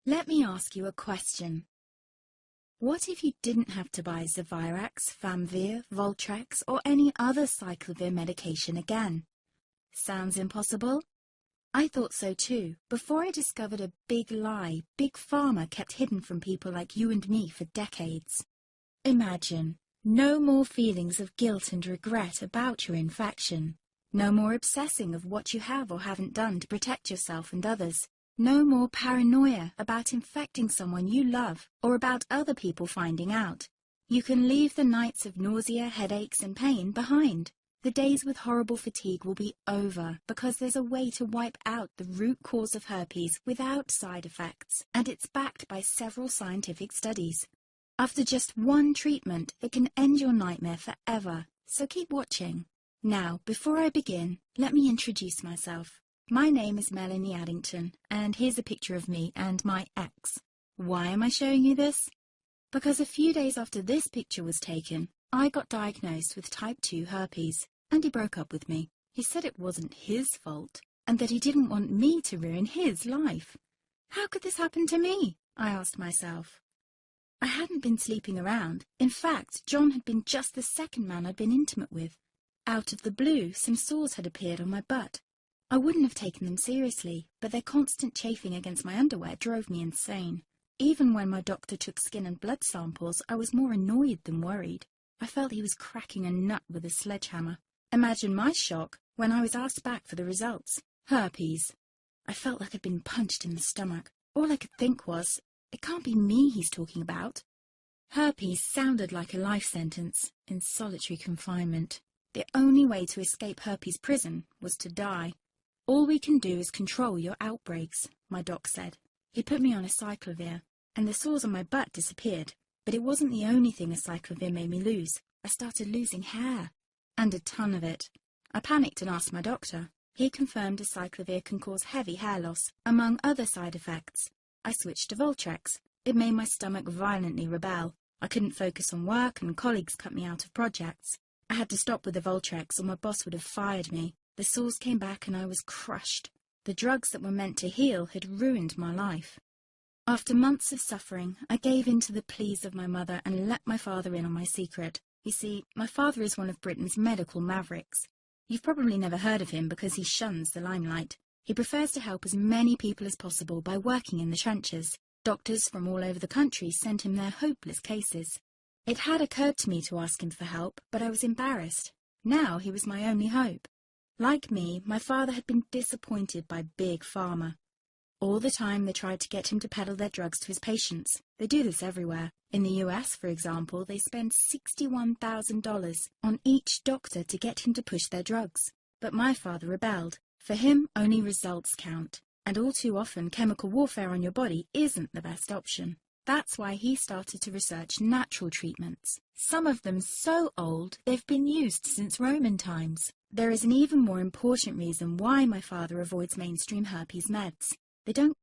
Let me ask you a question. What if you didn't have to buy Zevirax, Famvir, Voltrex, or any other cyclovir medication again? Sounds impossible? I thought so too, before I discovered a big lie Big Pharma kept hidden from people like you and me for decades. Imagine, no more feelings of guilt and regret about your infection. No more obsessing of what you have or haven't done to protect yourself and others. No more paranoia about infecting someone you love or about other people finding out. You can leave the nights of nausea, headaches, and pain behind. The days with horrible fatigue will be over because there's a way to wipe out the root cause of herpes without side effects, and it's backed by several scientific studies. After just one treatment, it can end your nightmare forever, so keep watching. Now, before I begin, let me introduce myself. My name is Melanie Addington, and here's a picture of me and my ex. Why am I showing you this? Because a few days after this picture was taken, I got diagnosed with type 2 herpes, and he broke up with me. He said it wasn't his fault, and that he didn't want me to ruin his life. How could this happen to me? I asked myself. I hadn't been sleeping around. In fact, John had been just the second man I'd been intimate with. Out of the blue, some sores had appeared on my butt. I wouldn't have taken them seriously, but their constant chafing against my underwear drove me insane. Even when my doctor took skin and blood samples, I was more annoyed than worried. I felt he was cracking a nut with a sledgehammer. Imagine my shock when I was asked back for the results. Herpes. I felt like I'd been punched in the stomach. All I could think was, it can't be me he's talking about. Herpes sounded like a life sentence in solitary confinement. The only way to escape herpes prison was to die. All we can do is control your outbreaks, my doc said. He put me on a cyclovir, and the sores on my butt disappeared. But it wasn't the only thing a cyclovir made me lose. I started losing hair, and a ton of it. I panicked and asked my doctor. He confirmed a cyclovir can cause heavy hair loss, among other side effects. I switched to Voltrex. It made my stomach violently rebel. I couldn't focus on work, and colleagues cut me out of projects. I had to stop with the Voltrex, or my boss would have fired me. The sores came back and I was crushed. The drugs that were meant to heal had ruined my life. After months of suffering, I gave in to the pleas of my mother and let my father in on my secret. You see, my father is one of Britain's medical mavericks. You've probably never heard of him because he shuns the limelight. He prefers to help as many people as possible by working in the trenches. Doctors from all over the country sent him their hopeless cases. It had occurred to me to ask him for help, but I was embarrassed. Now he was my only hope. Like me, my father had been disappointed by Big Pharma. All the time they tried to get him to peddle their drugs to his patients. They do this everywhere. In the US, for example, they spend $61,000 on each doctor to get him to push their drugs. But my father rebelled. For him, only results count. And all too often, chemical warfare on your body isn't the best option. That's why he started to research natural treatments. Some of them so old, they've been used since Roman times. There is an even more important reason why my father avoids mainstream herpes meds. They don't